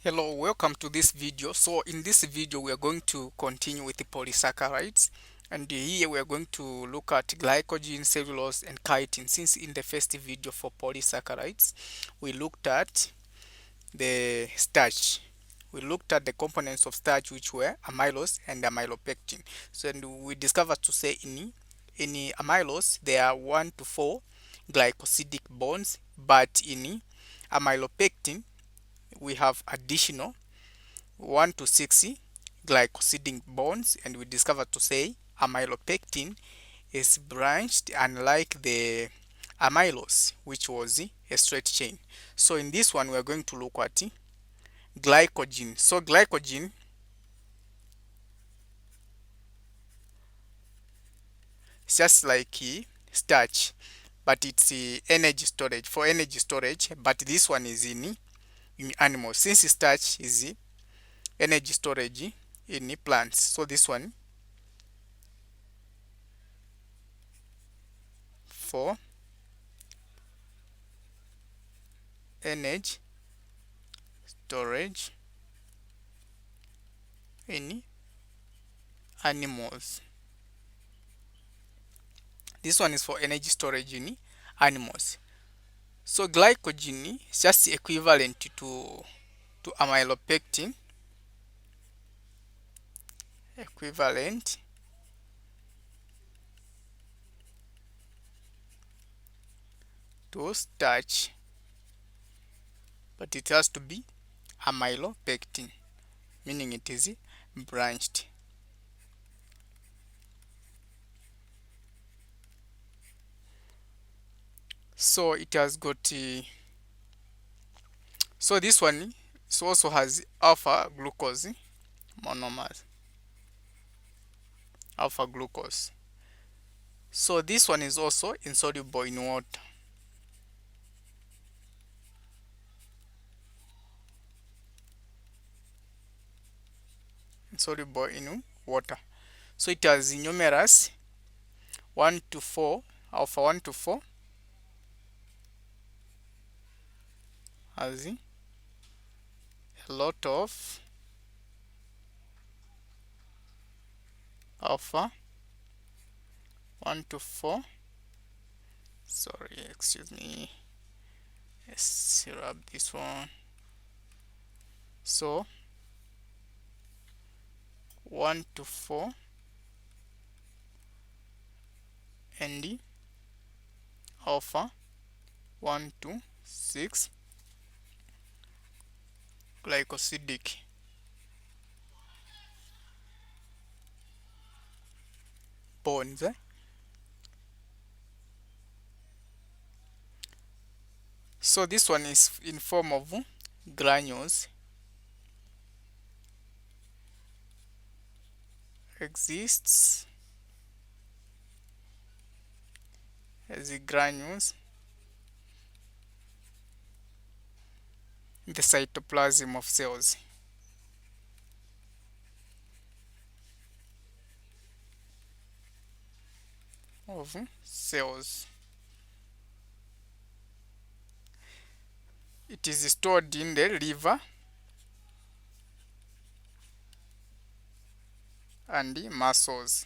Hello, welcome to this video. So in this video we are going to continue with the polysaccharides, and here we are going to look at glycogen, cellulose and chitin. Since in the first video for polysaccharides we looked at the starch, we looked at the components of starch, which were amylose and amylopectin. So and we discovered to say in amylose there are 1 to 4 glycosidic bonds, but in amylopectin we have additional 1 to 6 glycosidic bonds, and we discovered to say amylopectin is branched, unlike the amylose, which was a straight chain. So in this one we are going to look at glycogen. So glycogen is just like starch, but it's energy storage, for energy storage, but this one is in animals, since starch is energy storage in plants. So this one for energy storage in animals. This one is for energy storage in animals. So glycogen is just equivalent to amylopectin, equivalent to starch, but it has to be amylopectin, meaning it is branched. So it has got so this one also has alpha glucose monomers, alpha glucose. So this one is also insoluble in water, insoluble in water. So it has numerous 1 to 4, alpha 1 to 4 has a lot of alpha 1 to 4, sorry, excuse me, let's rub this one. So 1 to 4 and alpha 1 to 6 glycosidic bonds. So this one is in form of granules, exists as granules in the cytoplasm of cells. Of cells. It is stored in the liver and the muscles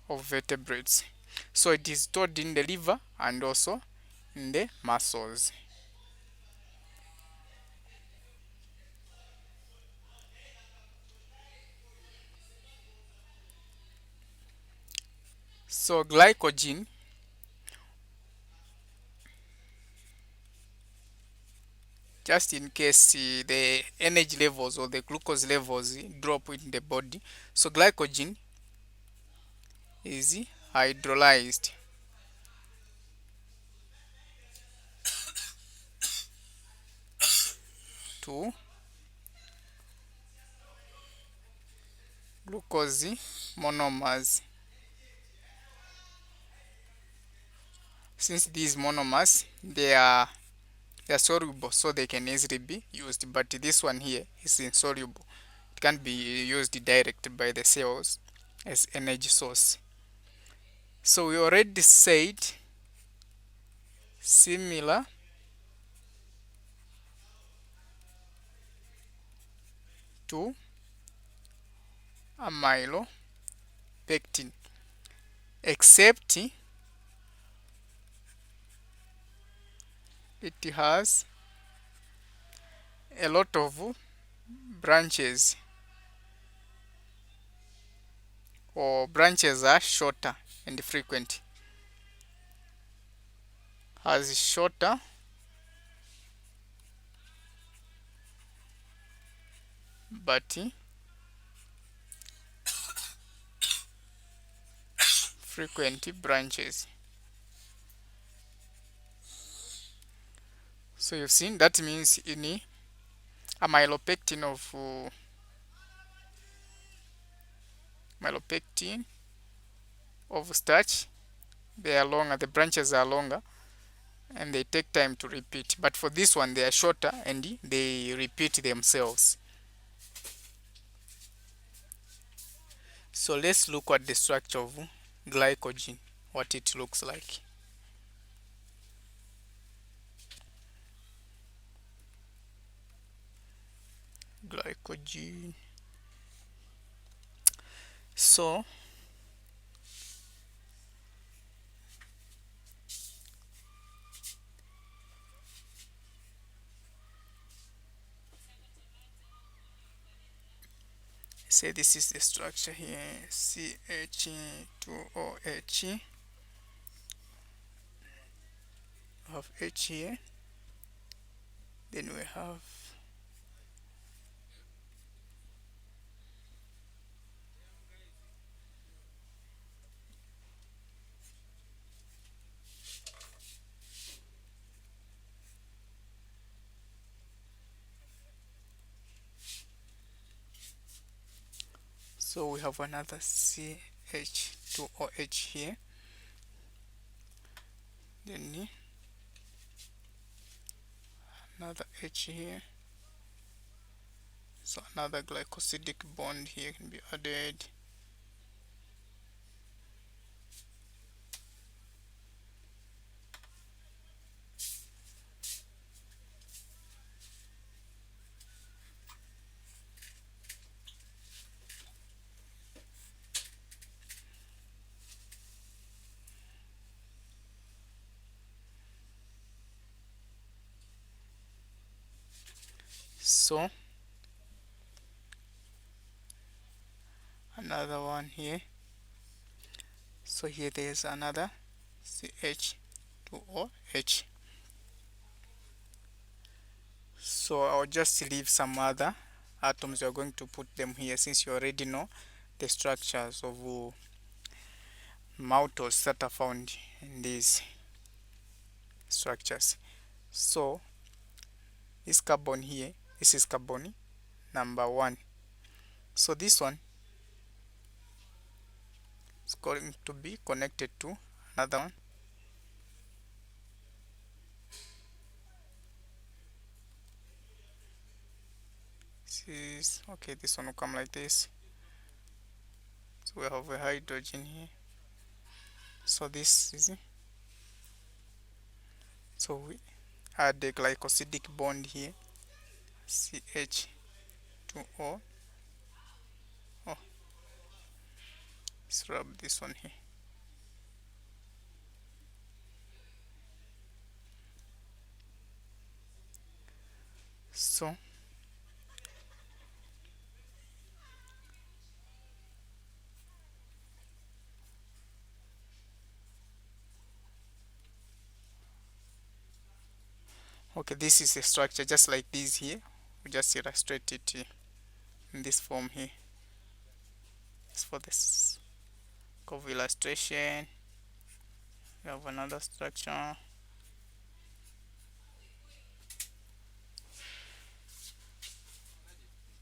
of vertebrates. So it is stored in the liver and also in the muscles. So glycogen just in case the energy levels or the glucose levels drop in the body. So glycogen is hydrolyzed to glucose monomers. Since these monomers they are soluble, so they can easily be used, but this one here is insoluble. It can't be used direct by the cells as energy source. So we already said similar to amylopectin, except it has a lot of branches, or branches are shorter and frequent. Has shorter but frequent branches. So you've seen that means in amylopectin of amylopectin of starch, they are longer, the branches are longer, and they take time to repeat. But for this one, they are shorter and they repeat themselves. So let's look at the structure of glycogen, what it looks like. Glycogen. So say this is the structure here, CH2OH, have H here, then we have so we have another CH2OH here, then another H here, so another glycosidic bond here can be added. So another one here, so here there is another CH2OH. So I'll just leave some other atoms. You're going to put them here since you already know the structures of maltose that are found in these structures. So this carbon here, this is carbon number 1. So this one is going to be connected to another one. This is okay, this one will come like this. So we have a hydrogen here. So this is it. So we add the glycosidic bond here, CH2O. Oh, let's rub this one here. So okay, this is a structure just like this here. We just illustrate it in this form here. It's for this of illustration. We have another structure.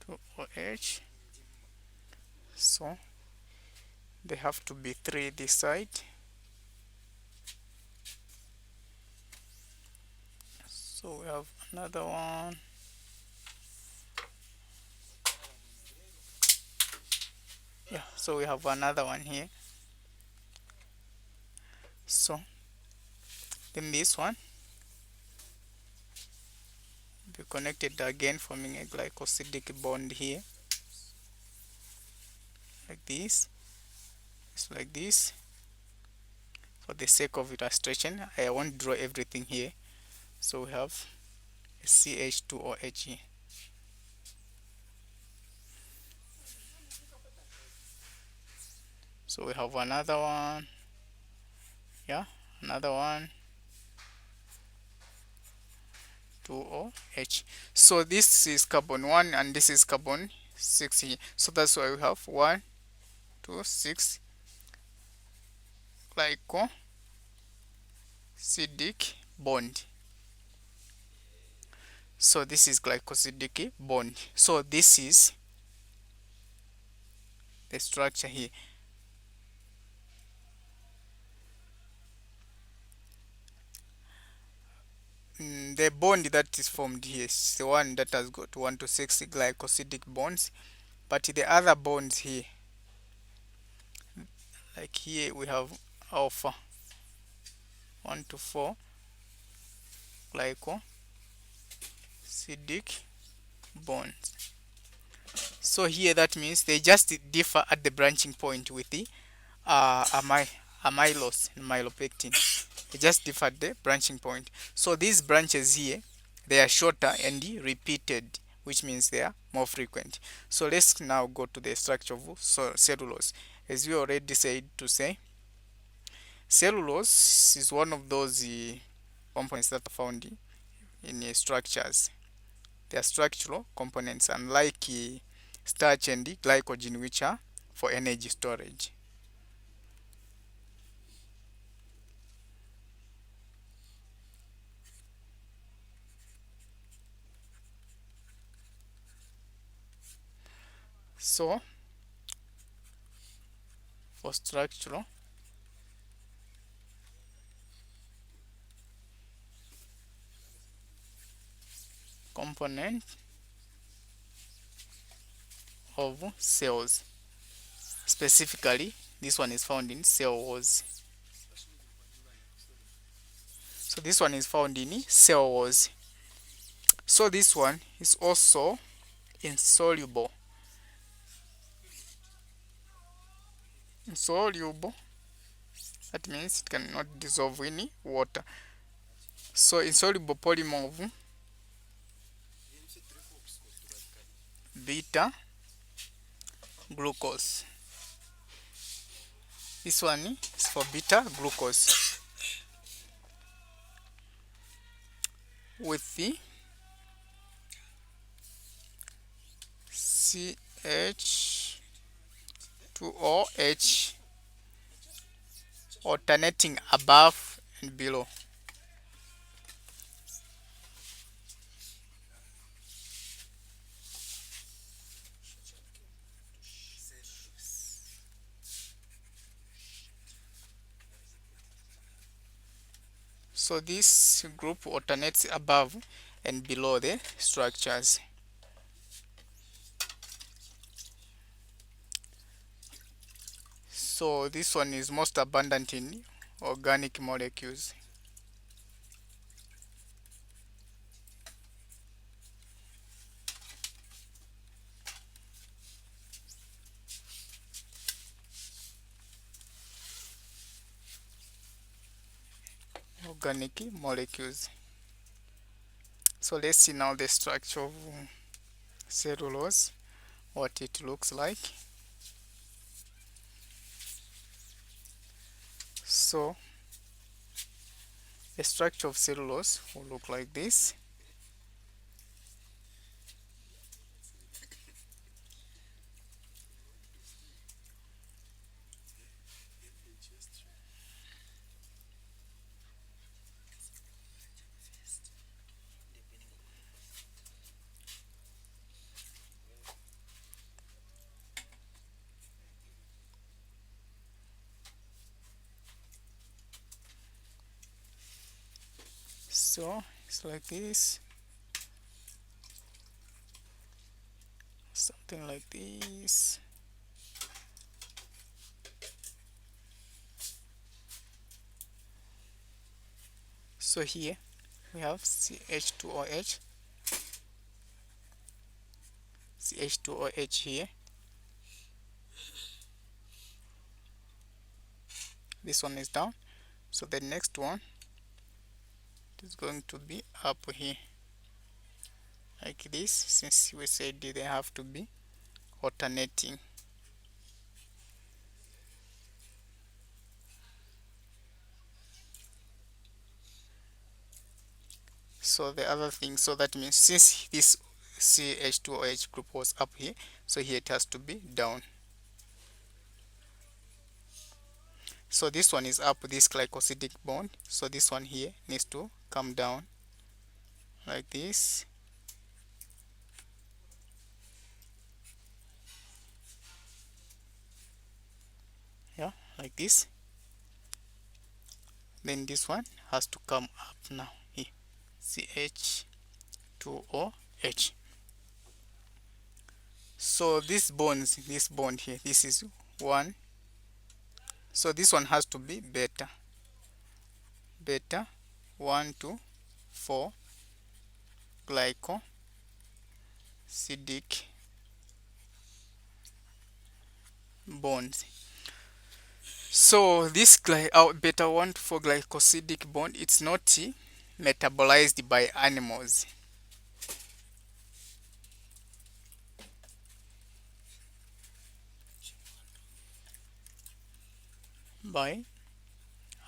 To OH. So they have to be 3 this side. So we have another one. Yeah, so we have another one here. So then this one be connected again, forming a glycosidic bond here. like this. It's like this. For the sake of illustration, I won't draw everything here. So we have a CH2OH here. So we have another one. Yeah, another one. 2OH. So this is carbon 1 and this is carbon 6 here. So that's why we have 1, 2, 6 glycosidic bond. So this is glycosidic bond. So this is the structure here. The bond that is formed here is the one that has got 1 to 6 glycosidic bonds, but the other bonds here, like here we have alpha 1 to 4 glycosidic bonds. So here that means they just differ at the branching point with the amylose and myelopectin. They just differ at the branching point. So these branches here, they are shorter and repeated, which means they are more frequent. So let's now go to the structure of cellulose. As we already said to say, cellulose is one of those components that are found in structures. They are structural components, unlike starch and glycogen, which are for energy storage. So for structural component of cells, specifically this one is found in cellulose. So this one is found in cellulose. So this one is also insoluble. Insoluble, that means it cannot dissolve in water. So insoluble polymer of beta glucose. This one is for beta glucose with the CH2OH alternating above and below. So this group alternates above and below the structures. So this one is most abundant in organic molecules. Organic molecules. So let's see now the structure of cellulose, what it looks like. So the structure of cellulose will look like this. So it's like this, something like this. So here we have CH2OH, CH2OH here, This one is down. So the next one is going to be up here like this, since we said they have to be alternating. So the other thing, so that means since this CH2OH group was up here, so here it has to be down. So this one is up, this glycosidic bond, so this one here needs to come down like this. Yeah, like this. Then this one has to come up now here, CH2OH. So this bonds, this bond here, this is one, so this one has to be beta, 1 to 4 glycosidic bonds. So this beta 1 to 4 glycosidic bond, it's not metabolized by animals. By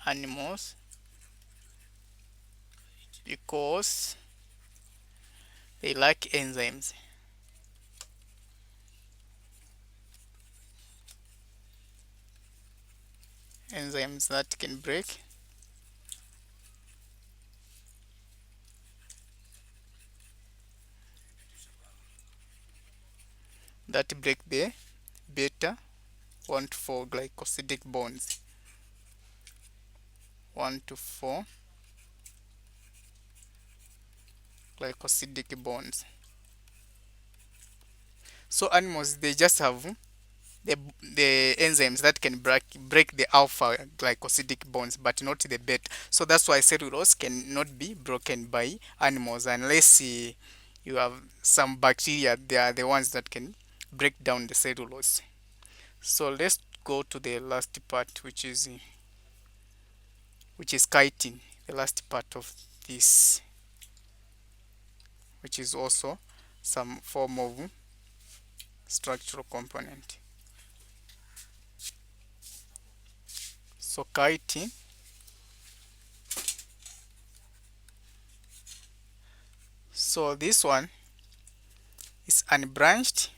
animals because they lack enzymes. Enzymes that can break the beta 1 to 4 glycosidic bonds. 1 to 4 glycosidic bonds. So animals, they just have the enzymes that can break the alpha glycosidic bonds, but not the beta. So that's why cellulose cannot be broken by animals unless you have some bacteria. They are the ones that can break down the cellulose. So let's go to the last part, which is chitin, the last part of this, which is also some form of structural component. So chitin, so this one is unbranched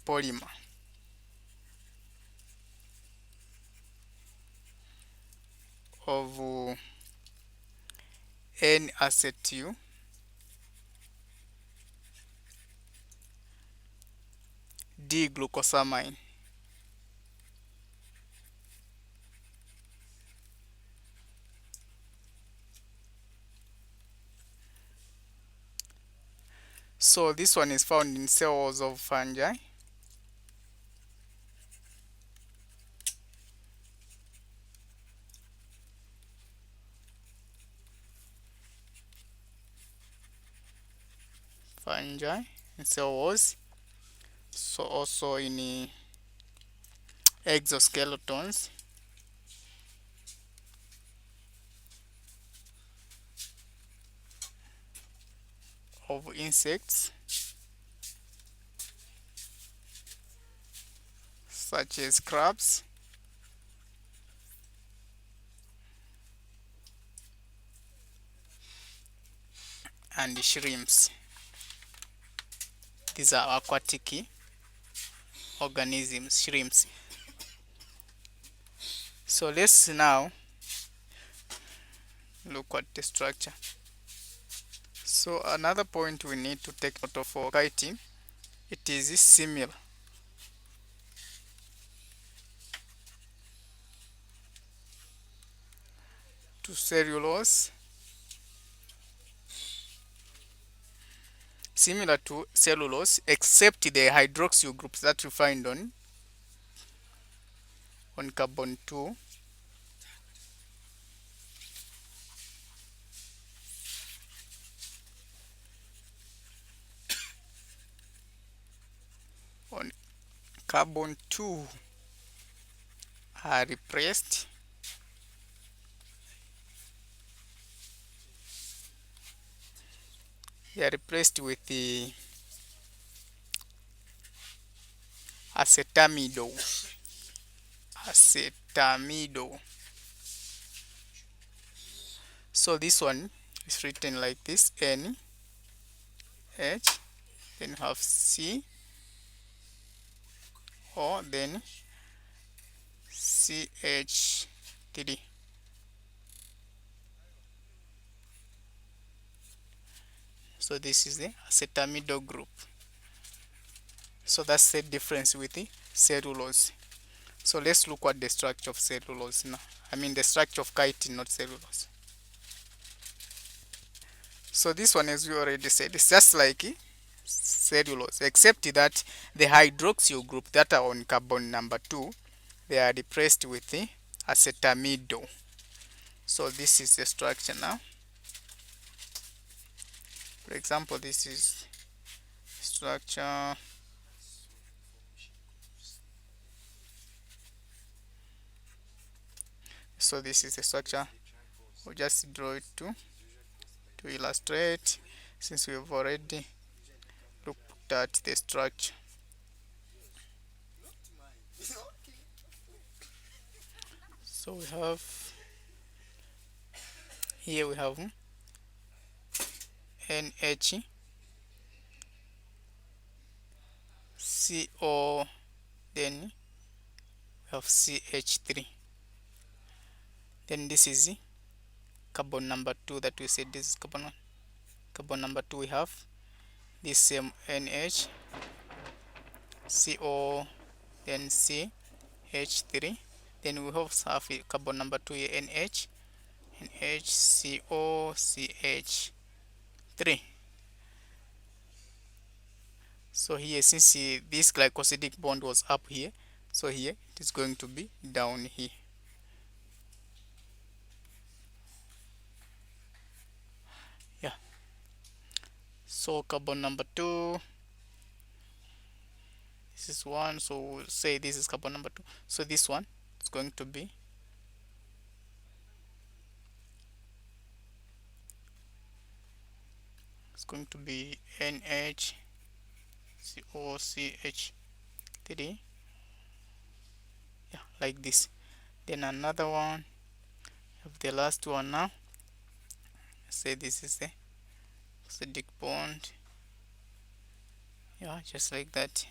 polymer of N-acetyl D-glucosamine. So this one is found in cells of fungi. Fungi in cell walls. So also in exoskeletons of insects such as crabs and shrimps. These are aquatic organisms, shrimps. So let's now look at the structure. So another point we need to take note of for chitin, it is similar to cellulose, except the hydroxyl groups that you find on carbon 2 carbon 2 are replaced with the acetamidol. So this one is written like this: N H, then have C O, then CH3. So this is the acetamidol group. So that's the difference with the cellulose. So let's look at the structure of cellulose now. I mean the structure of chitin, not cellulose. So this one, as we already said, is just like cellulose, except that the hydroxyl group that are on carbon number 2, they are replaced with the acetamidol. So this is the structure now. For example, this is structure. So this is the structure. We'll just draw it to illustrate, since we have already looked at the structure. So we have here, we have NH CO, then we have CH3. Then this is carbon number 2 that we said this is carbon 1. Carbon number 2, we have this same NH CO, then CH3. Then we also have carbon number 2 here, NH CO CH3. So here, since this glycosidic bond was up here, so here it is going to be down here. Yeah. So carbon number 2, this is 1. So we'll say this is carbon number 2. So this one is going to be NHCOCH3. Yeah, like this. Then another one, of the last one now. Say this is the acidic bond. Yeah, just like that.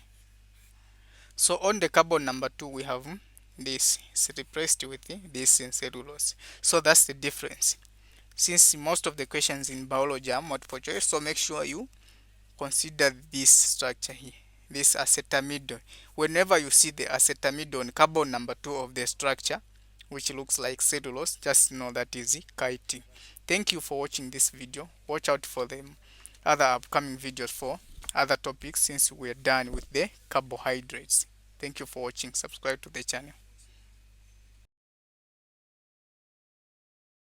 So on the carbon number 2, we have this is replaced with this in cellulose. So that's the difference. Since most of the questions in biology are multiple choice, so make sure you consider this structure here, this acetamidol. Whenever you see the acetamidol on carbon number 2 of the structure, which looks like cellulose, just know that is chitin. Thank you for watching this video. Watch out for the other upcoming videos for other topics, since we are done with the carbohydrates. Thank you for watching. Subscribe to the channel.